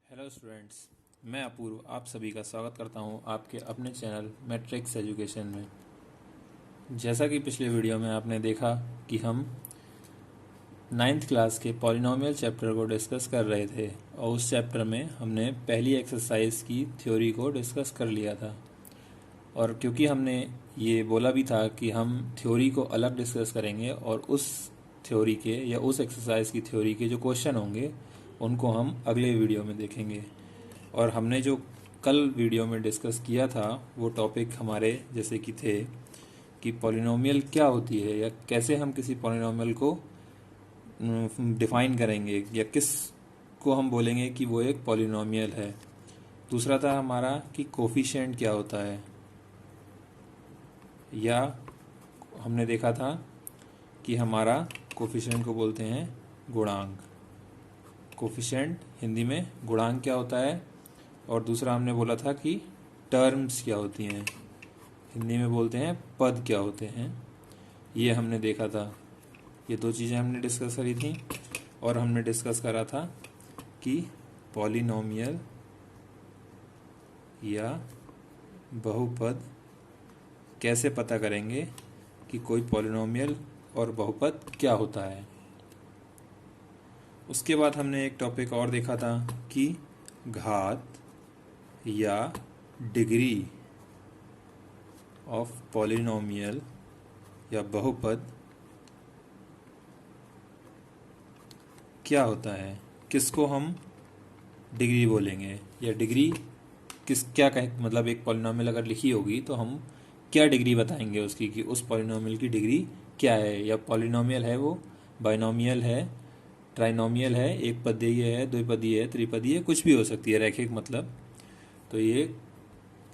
Hello students, मैं अपूर्व आप सभी का स्वागत करता हूं आपके अपने चैनल मैट्रिक्स एजुकेशन में। जैसा कि पिछले वीडियो में आपने देखा कि हम 9th क्लास के पॉलिनोमियल चैप्टर को डिस्कस कर रहे थे और उस चैप्टर में हमने पहली एक्सरसाइज की थ्योरी को डिस्कस कर लिया था। और क्योंकि हमने ये बोला भी था कि हम थ्योरी को अलग डिस्कस करेंगे और उस थ्योरी के या उस एक्सरसाइज की थ्योरी के जो क्वेश्चन होंगे उनको हम अगले वीडियो में देखेंगे। और हमने जो कल वीडियो में डिस्कस किया था वो टॉपिक हमारे जैसे कि थे कि पॉलिनोमियल क्या होती है या कैसे हम किसी पॉलिनोमियल को डिफाइन करेंगे या किस को हम बोलेंगे कि वो एक पॉलिनोमियल है। दूसरा था हमारा कि कोफिशिएंट क्या होता है, या हमने देखा था कि हमारा कोफिशिएंट को बोलते हैं गुणांक। कोफिशिएंट हिंदी में गुणांक क्या होता है। और दूसरा हमने बोला था कि टर्म्स क्या होती हैं, हिंदी में बोलते हैं पद क्या होते हैं। ये हमने देखा था, ये दो चीज़ें हमने डिस्कस करी थी। और हमने डिस्कस करा था कि पॉलिनोमियल या बहुपद कैसे पता करेंगे कि कोई पॉलिनोमियल और बहुपद क्या होता है। उसके बाद हमने एक टॉपिक और देखा था कि घात या डिग्री ऑफ पॉलिनोमियल या बहुपद क्या होता है, किसको हम डिग्री बोलेंगे या डिग्री किस क्या कह मतलब एक पॉलिनोमियल अगर लिखी होगी तो हम क्या डिग्री बताएंगे उसकी कि उस पॉलिनोमियल की डिग्री क्या है। या पॉलिनोमियल है वो बाइनोमियल है, ट्राइनोमियल है, एक पदीय है, द्विपदीय है, त्रिपदीय, कुछ भी हो सकती है, रैखिक मतलब। तो ये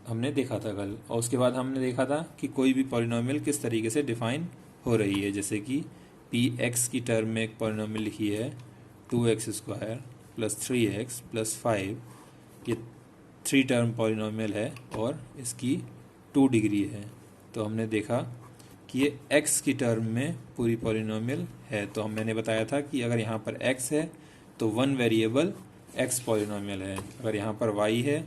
हमने देखा था कल। और उसके बाद हमने देखा था कि कोई भी पॉलिनोमियल किस तरीके से डिफाइन हो रही है। जैसे कि पी एक्स की टर्म में एक पॉलिनोमियल लिखी है 2x² + 3x + 5। ये 3 टर्म पॉलिनोमियल है और इसकी 2 डिग्री है। तो हमने देखा कि ये x की टर्म में पूरी पॉलिनोमियल है। तो मैंने बताया था कि अगर यहाँ पर x है तो 1 वेरिएबल x पॉलिनोमियल है, अगर यहाँ पर y है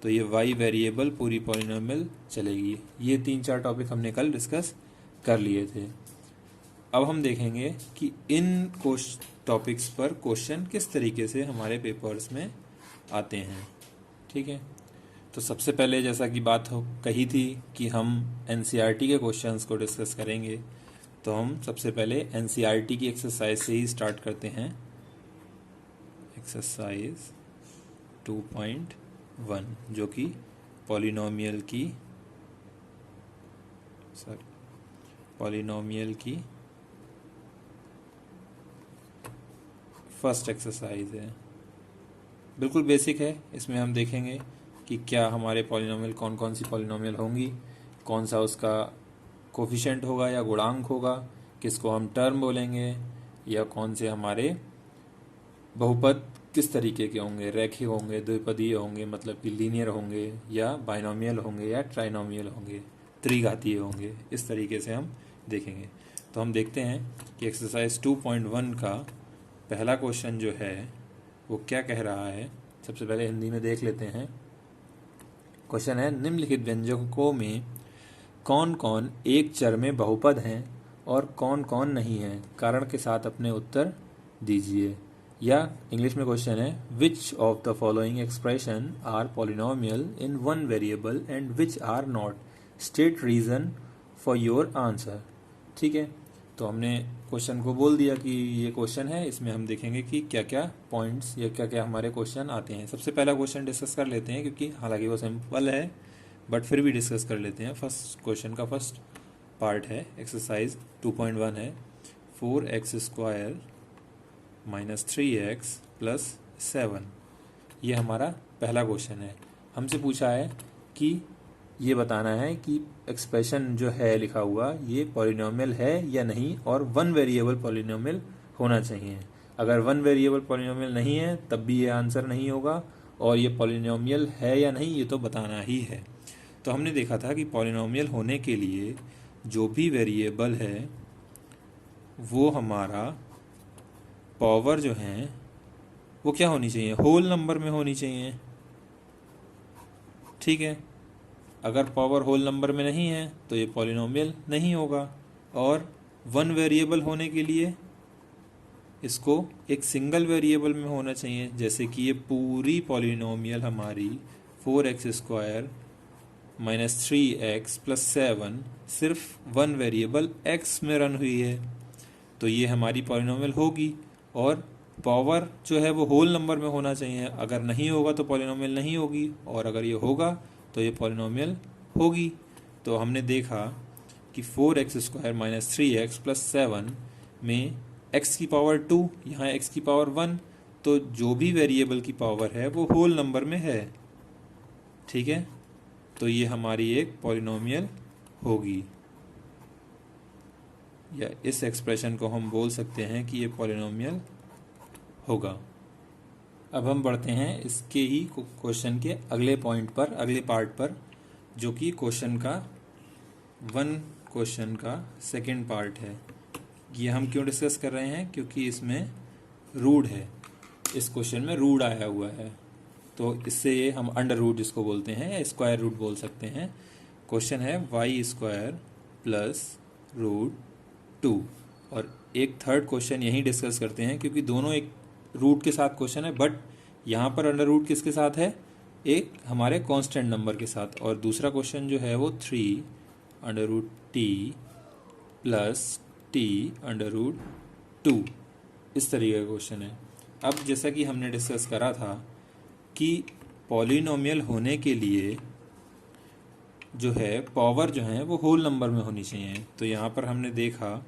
तो ये y वेरिएबल पूरी पॉलिनोमियल चलेगी। ये 3-4 टॉपिक हमने कल डिस्कस कर लिए थे। अब हम देखेंगे कि इन टॉपिक्स पर क्वेश्चन किस तरीके से हमारे पेपर्स में आते हैं। ठीक है, तो सबसे पहले जैसा कि बात कही थी कि हम एनसीईआरटी के क्वेश्चंस को डिस्कस करेंगे, तो हम सबसे पहले एनसीईआरटी की एक्सरसाइज से ही स्टार्ट करते हैं। एक्सरसाइज 2.1 जो कि पॉलिनोमियल की फर्स्ट एक्सरसाइज है। बिल्कुल बेसिक है। इसमें हम देखेंगे कि क्या हमारे पॉलिनोमियल कौन कौन सी पॉलिनोमियल होंगी, कौन सा उसका कोफिशिएंट होगा या गुणांक होगा, किसको हम टर्म बोलेंगे, या कौन से हमारे बहुपद किस तरीके के होंगे, रैखिक होंगे, द्विपदीय होंगे मतलब कि लीनियर होंगे, या बाइनोमियल होंगे, या ट्राइनोमियल होंगे, त्रिघातीय होंगे। इस तरीके से हम देखेंगे। तो हम देखते हैं कि एक्सरसाइज 2.1 का पहला क्वेश्चन जो है वो क्या कह रहा है। सबसे पहले हिंदी में देख लेते हैं। क्वेश्चन है, निम्नलिखित व्यंजकों में कौन कौन एक चर में बहुपद हैं और कौन कौन नहीं है, कारण के साथ अपने उत्तर दीजिए। या इंग्लिश में क्वेश्चन है, which of the following expression are polynomial in 1 variable and which are not, state reason for your answer. ठीक है, तो हमने क्वेश्चन को बोल दिया कि ये क्वेश्चन है, इसमें हम देखेंगे कि क्या क्या पॉइंट्स या क्या क्या हमारे क्वेश्चन आते हैं। सबसे पहला क्वेश्चन डिस्कस कर लेते हैं, क्योंकि हालांकि वो सिंपल है बट फिर भी डिस्कस कर लेते हैं। फर्स्ट क्वेश्चन का फर्स्ट पार्ट है, एक्सरसाइज 2.1 है, 4x² - 3x + 7। ये हमारा पहला क्वेश्चन है। हमसे पूछा है कि ये बताना है कि एक्सप्रेशन जो है लिखा हुआ ये पॉलिनोमियल है या नहीं, और 1 वेरिएबल पॉलिनोमियल होना चाहिए। अगर 1 वेरिएबल पॉलिनोमियल नहीं है तब भी ये आंसर नहीं होगा, और ये पॉलिनोमियल है या नहीं ये तो बताना ही है। तो हमने देखा था कि पॉलिनोमियल होने के लिए जो भी वेरिएबल है वो हमारा पावर जो है वो क्या होनी चाहिए, होल नंबर में होनी चाहिए। ठीक है, अगर पावर होल नंबर में नहीं है तो ये पॉलिनोमियल नहीं होगा। और वन वेरिएबल होने के लिए इसको एक सिंगल वेरिएबल में होना चाहिए, जैसे कि ये पूरी पॉलिनोमियल हमारी 4x² - 3x + 7 सिर्फ वन वेरिएबल x में रन हुई है, तो ये हमारी पॉलिनोमियल होगी। और पावर जो है वो होल नंबर में होना चाहिए, अगर नहीं होगा तो पॉलिनोमियल नहीं होगी, और अगर ये होगा तो ये पॉलिनोमियल होगी। तो हमने देखा कि 4x² - 3x + 7 में x की पावर 2, यहाँ x की पावर 1, तो जो भी वेरिएबल की पावर है वो होल नंबर में है। ठीक है, तो ये हमारी एक पॉलिनोमियल होगी, या इस एक्सप्रेशन को हम बोल सकते हैं कि ये पॉलिनोमियल होगा। अब हम बढ़ते हैं इसके ही क्वेश्चन के अगले पॉइंट पर, अगले पार्ट पर, जो कि क्वेश्चन का सेकंड पार्ट है। ये हम क्यों डिस्कस कर रहे हैं, क्योंकि इसमें रूट है, इस क्वेश्चन में रूट आया हुआ है, तो इससे ये हम अंडर रूट जिसको बोलते हैं या स्क्वायर रूट बोल सकते हैं। क्वेश्चन है y² + √2, और एक थर्ड क्वेश्चन यही डिस्कस करते हैं, क्योंकि दोनों एक रूट के साथ क्वेश्चन है, बट यहाँ पर अंडर रूट किसके साथ है, एक हमारे कांस्टेंट नंबर के साथ। और दूसरा क्वेश्चन जो है वो 3√t + t√2 इस तरीके का क्वेश्चन है। अब जैसा कि हमने डिस्कस करा था कि पॉलिनोमियल होने के लिए जो है पावर जो है वो होल नंबर में होनी चाहिए, तो यहाँ पर हमने देखा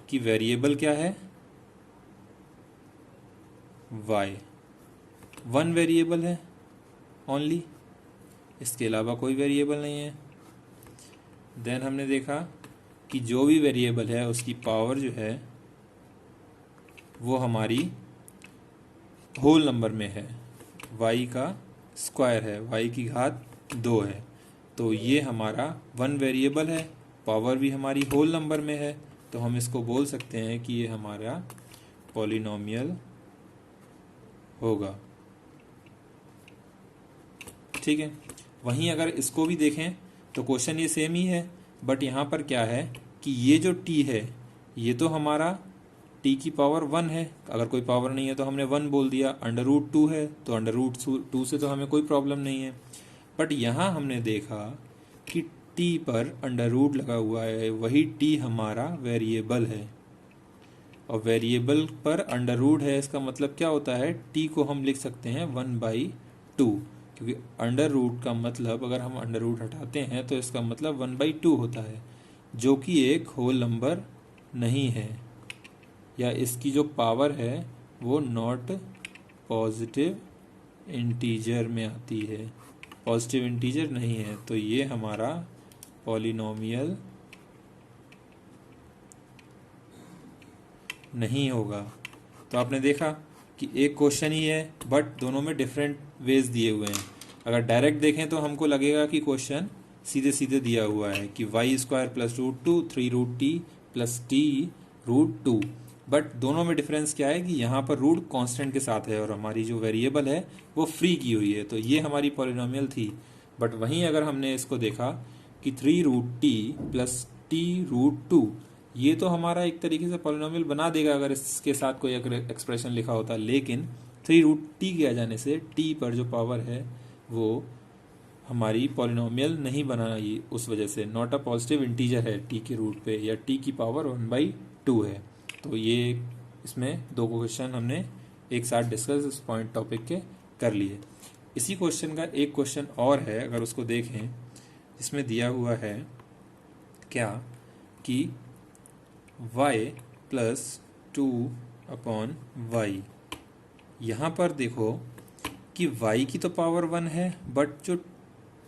कि वेरिएबल क्या है, y, वन वेरिएबल है ओनली, इसके अलावा कोई वेरिएबल नहीं है। देन हमने देखा कि जो भी वेरिएबल है उसकी पावर जो है वो हमारी होल नंबर में है, y का स्क्वायर है, y की घात 2 है, तो ये हमारा वन वेरिएबल है, पावर भी हमारी होल नंबर में है, तो हम इसको बोल सकते हैं कि ये हमारा पॉलिनोमियल होगा। ठीक है, वहीं अगर इसको भी देखें तो क्वेश्चन ये सेम ही है, बट यहाँ पर क्या है कि ये जो t है ये तो हमारा t की पावर 1 है, अगर कोई पावर नहीं है तो हमने 1 बोल दिया। √2 है तो √2 से तो हमें कोई प्रॉब्लम नहीं है, बट यहाँ हमने देखा कि t पर अंडर रूट लगा हुआ है, वही t हमारा वेरिएबल है, और वेरिएबल पर अंडर रूट है, इसका मतलब क्या होता है, t को हम लिख सकते हैं 1/2, क्योंकि अंडर रूट का मतलब अगर हम अंडर रूट हटाते हैं तो इसका मतलब 1/2 होता है, जो कि एक होल नंबर नहीं है, या इसकी जो पावर है वो नॉट पॉजिटिव इंटीजर में आती है, पॉजिटिव इंटीजर नहीं है, तो ये हमारा पॉलिनोमियल नहीं होगा। तो आपने देखा कि एक क्वेश्चन ही है बट दोनों में डिफरेंट वेज दिए हुए हैं। अगर डायरेक्ट देखें तो हमको लगेगा कि क्वेश्चन सीधे सीधे दिया हुआ है कि y² + √2 3√t + t√2, बट दोनों में डिफरेंस क्या है कि यहाँ पर रूट कांस्टेंट के साथ है और हमारी जो वेरिएबल है वो फ्री की हुई है, तो ये हमारी पॉलिनोमियल थी। बट वहीं अगर हमने इसको देखा कि 3√t + t√2, ये तो हमारा एक तरीके से पॉलिनोमियल बना देगा अगर इसके साथ कोई एक्सप्रेशन लिखा होता, लेकिन 3√t के आ जाने से t पर जो पावर है वो हमारी पॉलिनोमियल नहीं बनाई, उस वजह से नॉट अ पॉजिटिव इंटीजर है t के रूट पे, या t की पावर 1/2 है। तो ये इसमें दो क्वेश्चन हमने एक साथ डिस्कस इस पॉइंट टॉपिक के कर लिए। इसी क्वेश्चन का एक क्वेश्चन और है, अगर उसको देखें, इसमें दिया हुआ है क्या कि y + 2/y, यहाँ पर देखो कि y की तो पावर 1 है, बट जो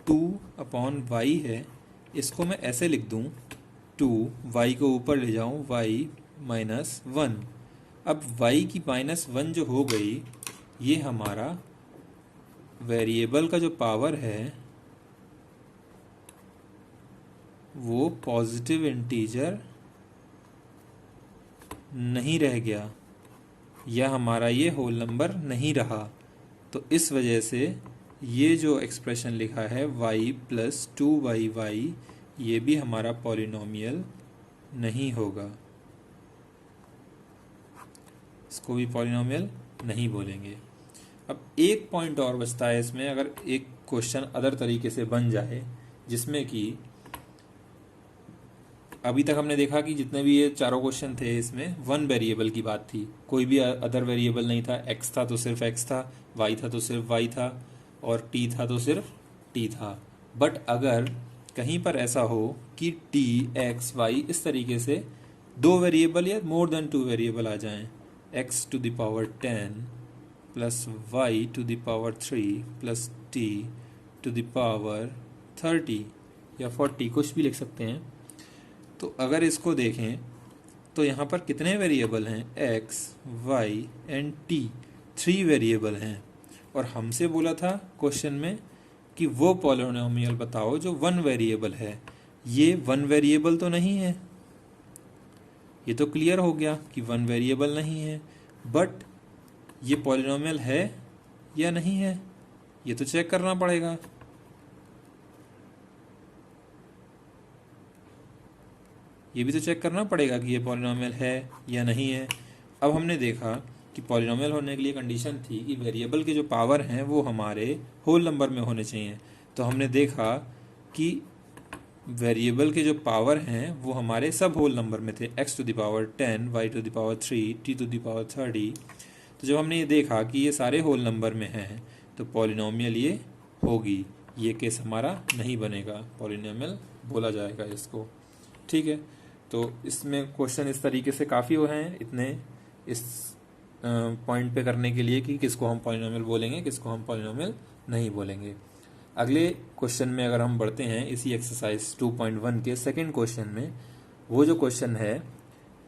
2/y है इसको मैं ऐसे लिख दूँ, 2 y को ऊपर ले जाऊँ, y - 1। अब y की -1 जो हो गई, ये हमारा वेरिएबल का जो पावर है वो पॉजिटिव इंटीजर नहीं रह गया, या हमारा ये होल नंबर नहीं रहा। तो इस वजह से ये जो एक्सप्रेशन लिखा है y प्लस 2y ये भी हमारा पॉलिनोमियल नहीं होगा, इसको भी पॉलिनोमियल नहीं बोलेंगे। अब एक पॉइंट और बचता है इसमें, अगर एक क्वेश्चन अदर तरीके से बन जाए जिसमें कि अभी तक हमने देखा कि जितने भी ये चारों क्वेश्चन थे इसमें वन वेरिएबल की बात थी, कोई भी अदर वेरिएबल नहीं था। x था तो सिर्फ x था, y था तो सिर्फ y था, और t था तो सिर्फ t था। बट अगर कहीं पर ऐसा हो कि t x y इस तरीके से दो वेरिएबल या मोर देन टू वेरिएबल आ जाएं, x to the power 10 plus y to the power 3 plus t to the power 30 या 40, कुछ भी लिख सकते हैं। तो अगर इसको देखें तो यहाँ पर कितने वेरिएबल हैं, x, y and t, 3 variable हैं। और हमसे बोला था क्वेश्चन में कि वो पॉलिनोमियल बताओ जो वन वेरिएबल है। ये वन वेरिएबल तो नहीं है, ये तो क्लियर हो गया कि वन वेरिएबल नहीं है। बट ये पॉलिनोमियल है या नहीं है, ये तो चेक करना पड़ेगा। ये भी तो चेक करना पड़ेगा कि ये पॉलिनोमियल है या नहीं है। अब हमने देखा कि पॉलिनोमियल होने के लिए कंडीशन थी कि वेरिएबल के जो पावर हैं वो हमारे होल नंबर में होने चाहिए। तो हमने देखा कि वेरिएबल के जो पावर हैं वो हमारे सब होल नंबर में थे, x to the power 10, y to the power 3, t to the power 30। तो जब हमने ये देखा कि ये सारे होल नंबर में हैं तो पॉलिनोमियल ये होगी, ये केस हमारा नहीं बनेगा, पॉलिनोमियल बोला जाएगा इसको। ठीक है, तो इसमें क्वेश्चन इस तरीके से काफ़ी हो हैं इतने इस पॉइंट पे करने के लिए कि किसको हम पॉलिनोमियल बोलेंगे, किसको हम पॉलिनोमियल नहीं बोलेंगे। अगले क्वेश्चन में अगर हम बढ़ते हैं इसी एक्सरसाइज 2.1 के सेकंड क्वेश्चन में, वो जो क्वेश्चन है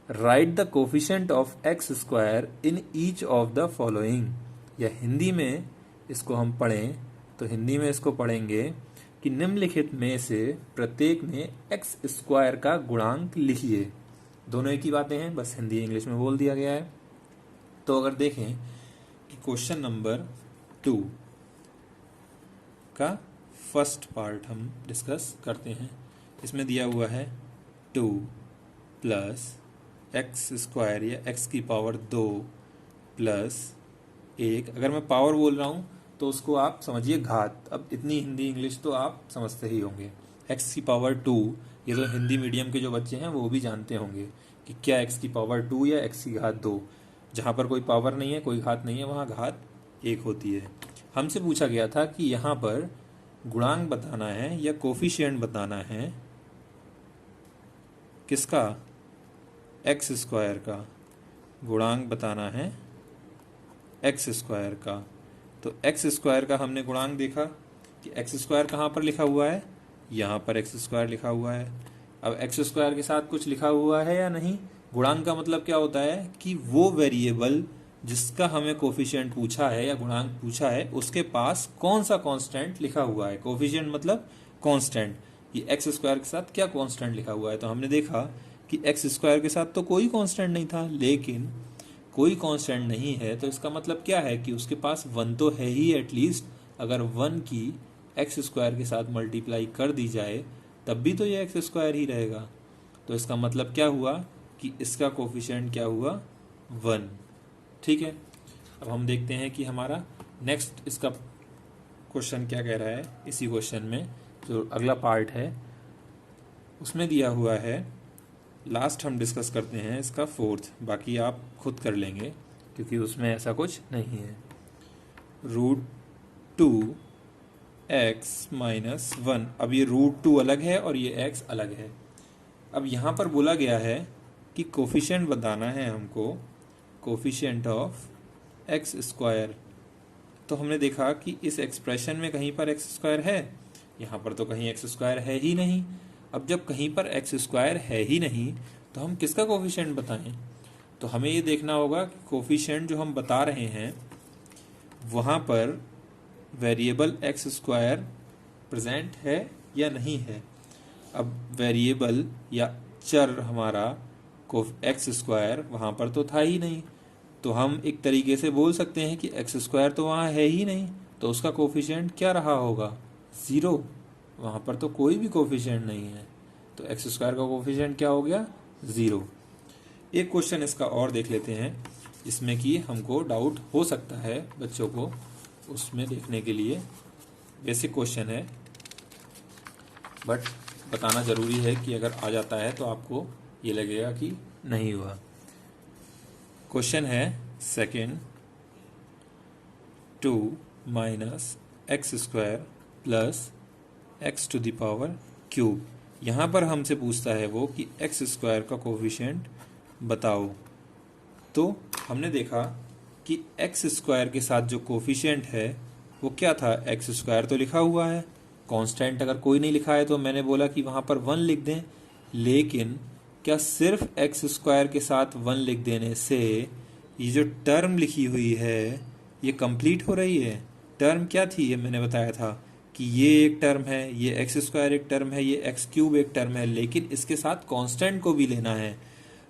right the coefficient of x square in each of the following, या हिंदी में इसको हम पढ़ें तो हिंदी में इसको पढ़ेंगे कि निम्नलिखित में से प्रत्येक में एक्स स्क्वायर का गुणांक लिखिए। दोनों एक ही बातें हैं, बस हिंदी इंग्लिश में बोल दिया गया है। तो अगर देखें कि क्वेश्चन नंबर 2 का फर्स्ट पार्ट हम डिस्कस करते हैं। इसमें दिया हुआ है 2 प्लस एक्स स्क्वायर या एक्स की पावर 2 प्लस 1। अगर मैं पावर बोल रहा हूँ तो उसको आप समझिए घात। अब इतनी हिंदी इंग्लिश तो आप समझते ही होंगे। x की पावर 2, ये तो हिंदी मीडियम के जो बच्चे हैं वो भी जानते होंगे कि क्या x की पावर 2 या x की घात 2। जहाँ पर कोई पावर नहीं है, कोई घात नहीं है, वहाँ घात 1 होती है। हमसे पूछा गया था कि यहाँ पर गुणांक बताना है या कोफिशिएंट बताना है किसका, एक्स स्क्वायर का। गुणांक बताना है एक्स स्क्वायर का। तो एक्स स्क्वायर का हमने गुणांक देखा कि एक्स स्क्वायर कहाँ पर लिखा हुआ है, यहाँ पर एक्स स्क्वायर लिखा हुआ है। अब एक्स स्क्वायर के साथ कुछ लिखा हुआ है या नहीं। गुणांक का मतलब क्या होता है कि वो वेरिएबल जिसका हमें कोफिशिएंट पूछा है या गुणांक पूछा है उसके पास कौन सा कांस्टेंट लिखा हुआ है। कोफिशिएंट मतलब कांस्टेंट। ये एक्स स्क्वायर के साथ क्या कांस्टेंट लिखा हुआ है, तो हमने देखा कि एक्स स्क्वायर के साथ तो कोई कांस्टेंट नहीं था। लेकिन कोई कांस्टेंट नहीं है तो इसका मतलब क्या है कि उसके पास 1 तो है ही एटलीस्ट। अगर 1 की एक्स स्क्वायर के साथ मल्टीप्लाई कर दी जाए तब भी तो ये एक्स स्क्वायर ही रहेगा। तो इसका मतलब क्या हुआ कि इसका कोफिशिएंट क्या हुआ, 1। ठीक है, अब हम देखते हैं कि हमारा नेक्स्ट इसका क्वेश्चन क्या कह रहा है। इसी क्वेश्चन में जो अगला पार्ट है उसमें दिया हुआ है, लास्ट हम डिस्कस करते हैं इसका 4th, बाकी आप खुद कर लेंगे क्योंकि उसमें ऐसा कुछ नहीं है। √2x - 1। अब ये √2 अलग है और ये x अलग है। अब यहाँ पर बोला गया है कि कोफिशिएंट बताना है हमको, कोफिशिएंट ऑफ एक्स स्क्वायर। तो हमने देखा कि इस एक्सप्रेशन में कहीं पर एक्स स्क्वायर है, यहाँ पर तो कहीं एक्स स्क्वायर है ही नहीं। अब जब कहीं पर एक्स स्क्वायर है ही नहीं तो हम किसका कोफिशिएंट बताएं। तो हमें ये देखना होगा कि कोफिशिएंट जो हम बता रहे हैं वहाँ पर वेरिएबल एक्स स्क्वायर प्रेजेंट है या नहीं है। अब वेरिएबल या चर हमारा एक्स स्क्वायर वहाँ पर तो था ही नहीं, तो हम एक तरीके से बोल सकते हैं कि एक्स स्क्वायर तो वहाँ है ही नहीं, तो उसका कोफिशिएंट क्या रहा होगा, 0। वहाँ पर तो कोई भी कोफिशिएंट नहीं है, तो एक्स स्क्वायर का कोफिशिएंट क्या हो गया, 0। एक क्वेश्चन इसका और देख लेते हैं जिसमें कि हमको डाउट हो सकता है बच्चों को, उसमें देखने के लिए बेसिक क्वेश्चन है, बट बताना ज़रूरी है कि अगर आ जाता है तो आपको ये लगेगा कि नहीं हुआ। क्वेश्चन है second, 2 minus x square plus x to the power cube. यहाँ पर हमसे पूछता है वो कि एक्स स्क्वायर का कोफिशिएंट बताओ। तो हमने देखा कि एक्स स्क्वायर के साथ जो कोफिशिएंट है वो क्या था, एक्स स्क्वायर तो लिखा हुआ है, कांस्टेंट अगर कोई नहीं लिखा है तो मैंने बोला कि वहाँ पर 1 लिख दें, लेकिन क्या सिर्फ एक्स स्क्वायर के साथ 1 लिख देने से ये जो टर्म लिखी हुई है ये कंप्लीट हो रही है। टर्म क्या थी, ये मैंने बताया था कि ये एक टर्म है, ये एक्स स्क्वायर एक टर्म है, ये एक्स क्यूब एक टर्म है, लेकिन इसके साथ कांस्टेंट को भी लेना है।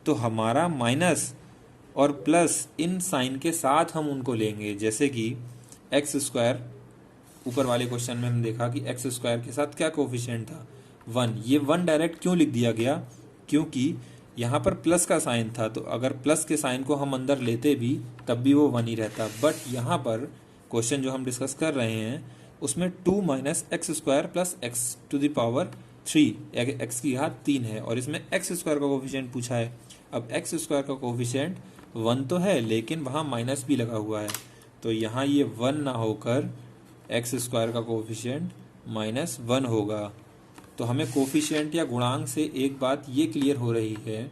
तो हमारा माइनस और प्लस इन साइन के साथ हम उनको लेंगे, जैसे कि एक्स स्क्वायर, ऊपर वाले क्वेश्चन में हम देखा कि एक्स स्क्वायर के साथ क्या कोफिशिएंट था, 1। ये 1 डायरेक्ट क्यों लिख दिया गया, क्योंकि यहाँ पर प्लस का साइन था, तो अगर प्लस के साइन को हम अंदर लेते भी तब भी वो 1 ही रहता। बट यहाँ पर क्वेश्चन जो हम डिस्कस कर रहे हैं उसमें 2 minus x square plus x to the power 3, x की घात 3 है, और इसमें एक्स स्क्वायर का कोफिशिएंट पूछा है। अब एक्स स्क्वायर का कोफिशिएंट 1 तो है, लेकिन वहाँ माइनस भी लगा हुआ है, तो यहाँ ये 1 ना होकर एक्स स्क्वायर का कोफिशिएंट -1 होगा। तो हमें कोफिशिएंट या गुणांक से एक बात ये क्लियर हो रही है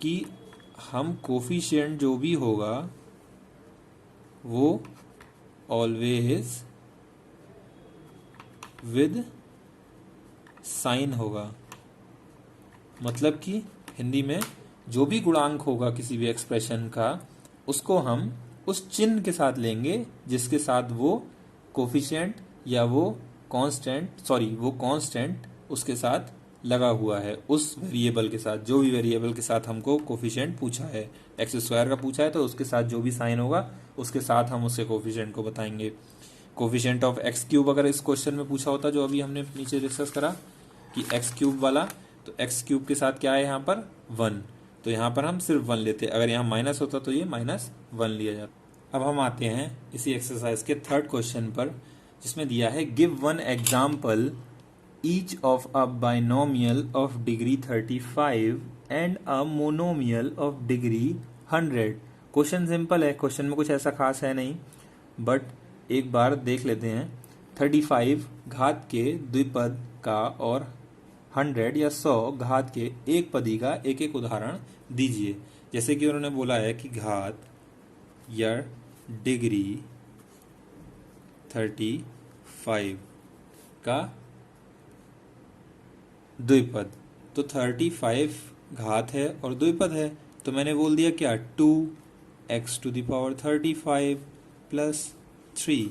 कि हम कोफिशिएंट जो भी होगा वो ऑलवेज विद साइन होगा। मतलब कि हिंदी में जो भी गुणांक होगा किसी भी एक्सप्रेशन का, उसको हम उस चिन्ह के साथ लेंगे जिसके साथ वो कोफिशिएंट या वो कांस्टेंट उसके साथ लगा हुआ है, उस वेरिएबल के साथ, जो भी वेरिएबल के साथ हमको कोफिशिएंट पूछा है। एक्स स्क्वायर का पूछा है तो उसके साथ जो भी साइन होगा उसके साथ हम उसके कोफिशिएंट को बताएंगे। कोफिशिएंट ऑफ एक्स क्यूब अगर इस क्वेश्चन में पूछा होता, जो अभी हमने नीचे डिस्कस करा कि एक्स क्यूब वाला, तो एक्स क्यूब के साथ क्या है यहाँ पर 1, तो यहाँ पर हम सिर्फ 1 लेते। अगर यहाँ माइनस होता तो ये -1 लिया जाता। अब हम आते हैं इसी एक्सरसाइज के थर्ड क्वेश्चन पर, जिसमें दिया है give 1 example each of a binomial of degree 35 and a monomial of degree 100। Question simple है, क्वेश्चन में कुछ ऐसा खास है नहीं, बट एक बार देख लेते हैं। 35 घात के द्विपद का और 100 या 100 घात के एक पदी का एक एक उदाहरण दीजिए। जैसे कि उन्होंने बोला है कि घात या डिग्री 35 का द्विपद, तो 35 घात है और द्विपद है, तो मैंने बोल दिया क्या, 2x to the power 35 plus 3।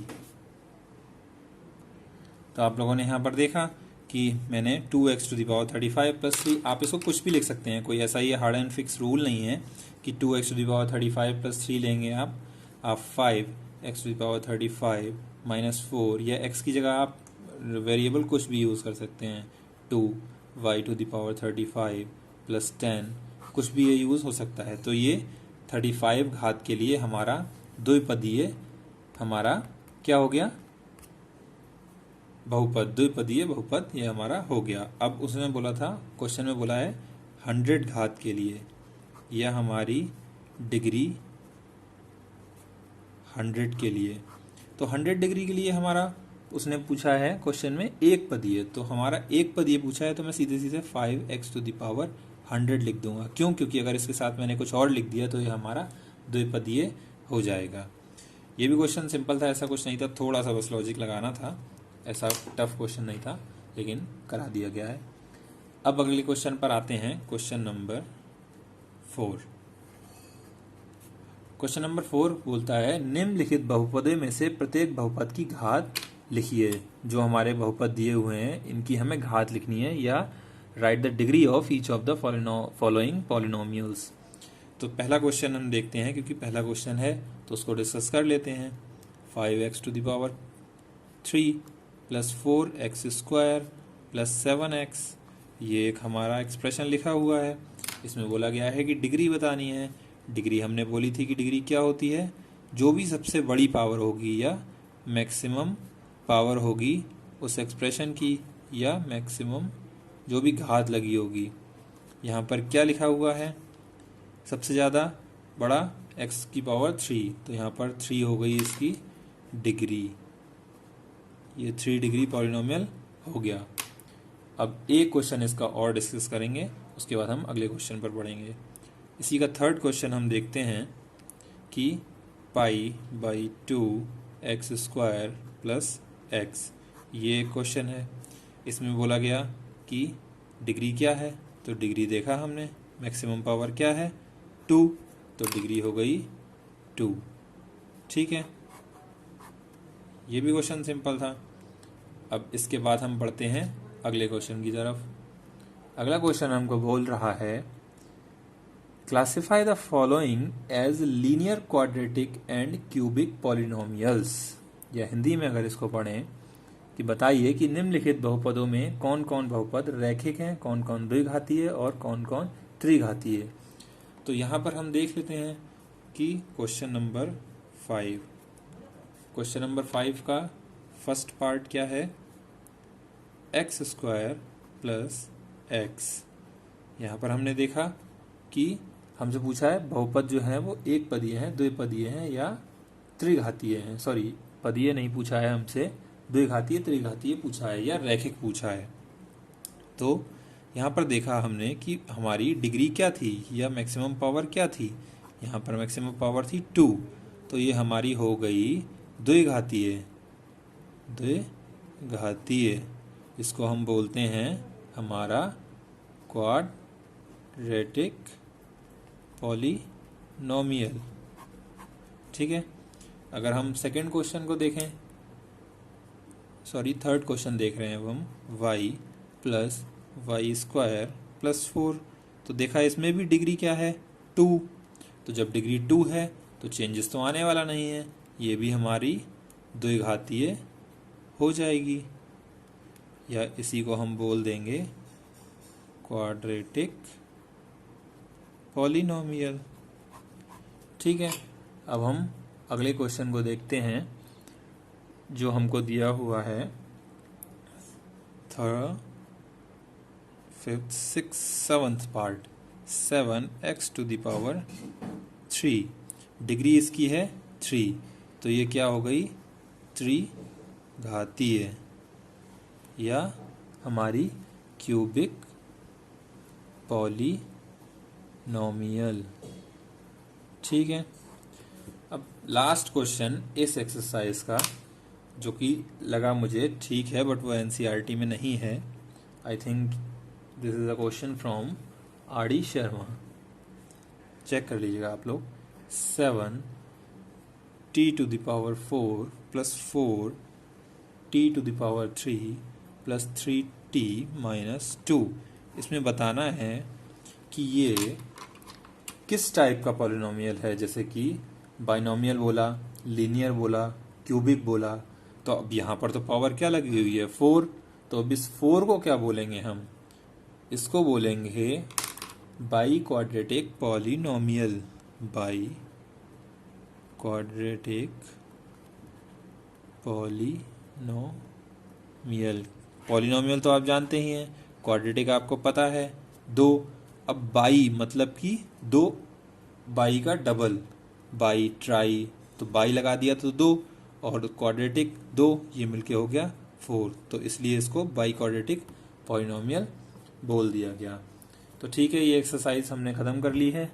तो आप लोगों ने यहाँ पर देखा कि मैंने 2x to the power 35 plus 3, आप इसको कुछ भी लिख सकते हैं, कोई ऐसा ये हार्ड एंड फिक्स रूल नहीं है कि 2x to the power 35 plus 3 लेंगे आप 5x टू द पावर 35 -4, या x की जगह आप वेरिएबल कुछ भी यूज़ कर सकते हैं, 2y to the power 35 plus 10, कुछ भी ये यूज़ हो सकता है। तो ये 35 घात के लिए हमारा द्विपदीय हमारा क्या हो गया, बहुपद, द्विपदीय बहुपद ये हमारा हो गया। अब उसने बोला था, क्वेश्चन में बोला है 100 घात के लिए, यह हमारी डिग्री 100 के लिए, तो 100 डिग्री के लिए हमारा उसने पूछा है क्वेश्चन में एक पदीय, तो हमारा एक पदीय पूछा है, तो मैं सीधे सीधे 5x टू द पावर 100 लिख दूंगा। क्यों, क्योंकि अगर इसके साथ मैंने कुछ और लिख दिया तो ये हमारा द्विपदीय हो जाएगा। ये भी क्वेश्चन सिंपल था, ऐसा कुछ नहीं था, थोड़ा सा बस लॉजिक लगाना था, ऐसा टफ क्वेश्चन नहीं था, लेकिन करा दिया गया है। अब अगले क्वेश्चन पर आते हैं, क्वेश्चन नंबर 4। क्वेश्चन नंबर 4 बोलता है निम्नलिखित बहुपदों में से प्रत्येक बहुपद की घात लिखिए। जो हमारे बहुपद दिए हुए हैं इनकी हमें घात लिखनी है, या right the degree of each of the following polynomials. तो पहला क्वेश्चन हम देखते हैं, क्योंकि पहला क्वेश्चन है तो उसको डिस्कस कर लेते हैं। 5x⁻³ plus 4x² plus 7x, ये एक हमारा एक्सप्रेशन लिखा हुआ है। इसमें बोला गया है कि डिग्री बतानी है। डिग्री हमने बोली थी कि डिग्री क्या होती है, जो भी सबसे बड़ी पावर होगी या मैक्सिमम पावर होगी उस एक्सप्रेशन की, या मैक्सिमम जो भी घात लगी होगी। यहाँ पर क्या लिखा हुआ है, सबसे ज़्यादा बड़ा x⁻³ तो यहाँ पर 3 हो गई इसकी डिग्री। ये 3 डिग्री पॉलिनोमियल हो गया। अब एक क्वेश्चन इसका और डिस्कस करेंगे, उसके बाद हम अगले क्वेश्चन पर बढ़ेंगे। इसी का थर्ड क्वेश्चन हम देखते हैं कि π/2x² प्लस x, ये क्वेश्चन है। इसमें बोला गया कि डिग्री क्या है, तो डिग्री देखा हमने, मैक्सिमम पावर क्या है 2, तो डिग्री हो गई 2। ठीक है, ये भी क्वेश्चन सिंपल था। अब इसके बाद हम बढ़ते हैं अगले क्वेश्चन की तरफ। अगला क्वेश्चन हमको बोल रहा है classify the following as linear quadratic and cubic polynomials, या हिंदी में अगर इसको पढ़ें कि बताइए कि निम्नलिखित बहुपदों में कौन कौन बहुपद रैखिक हैं, कौन कौन द्विघातीय और कौन कौन त्रिघातीय। तो यहाँ पर हम देख लेते हैं कि क्वेश्चन नंबर 5 का फर्स्ट पार्ट क्या है, x² प्लस x। यहाँ पर हमने देखा कि हमसे पूछा है बहुपद जो है वो एक पदीय हैं, द्विपदीय हैं या त्रिघातीय हैं। सॉरी, पदीय नहीं पूछा है हमसे, द्विघातीय त्रिघातीय पूछा है या रैखिक पूछा है। तो यहाँ पर देखा हमने कि हमारी डिग्री क्या थी या मैक्सिमम पावर क्या थी, यहाँ पर मैक्सिमम पावर थी 2, तो ये हमारी हो गई द्विघातीय। इसको हम बोलते हैं हमारा क्वाड्रेटिक पॉलिनोमियल। ठीक है, अगर हम सेकंड क्वेश्चन को देखें, थर्ड क्वेश्चन देख रहे हैं अब हम, y प्लस y² प्लस 4, तो देखा इसमें भी डिग्री क्या है 2, तो जब डिग्री 2 है तो चेंजेस तो आने वाला नहीं है, ये भी हमारी द्विघातीय हो जाएगी, या इसी को हम बोल देंगे क्वाड्रेटिक पॉलिनोमियल। ठीक है, अब हम अगले क्वेश्चन को देखते हैं जो हमको दिया हुआ है 3rd, 5th, 6th, 7th part, 7x⁻3, degree इसकी है 3, तो ये क्या हो गई त्रिघातीय या हमारी क्यूबिक पॉलिनोमियल। ठीक है, अब लास्ट क्वेश्चन इस एक्सरसाइज का, जो कि लगा मुझे ठीक है बट वो एनसीईआरटी में नहीं है। I think this is a question from RD. Sharma, check कर लीजिएगा आप लोग। 7t⁴ plus 4t⁻³ plus 3t-2, इसमें बताना है कि ये किस टाइप का पॉलिनोमियल है, जैसे कि बाइनोमियल बोला, लीनियर बोला, क्यूबिक बोला। तो अब यहाँ पर तो पावर क्या लगी हुई है 4, तो अब इस 4 को क्या बोलेंगे हम, इसको बोलेंगे by quadratic polynomial. By quadratic polynomial, polynomial तो आप जानते ही हैं, क्वाड्रेटिक आपको पता है 2। अब बाई मतलब कि 2, बाई का डबल, बाई ट्राई, तो बाई लगा दिया तो 2, और क्वाड्रेटिक 2, ये मिलके हो गया 4, तो इसलिए इसको बाई क्वाड्रेटिक पॉलिनोमियल बोल दिया गया। तो ठीक है, ये एक्सरसाइज हमने ख़त्म कर ली है।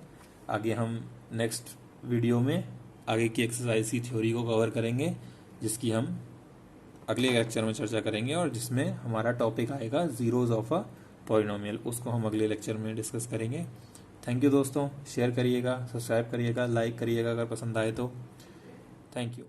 आगे हम नेक्स्ट वीडियो में आगे की एक्सरसाइज की थ्योरी को कवर करेंगे, जिसकी हम अगले लेक्चर में चर्चा करेंगे, और जिसमें हमारा टॉपिक आएगा जीरोज ऑफ अ पॉलिनोमियल, उसको हम अगले लेक्चर में डिस्कस करेंगे। थैंक यू दोस्तों, शेयर करिएगा, सब्सक्राइब करिएगा, लाइक करिएगा अगर पसंद आए तो। Thank you.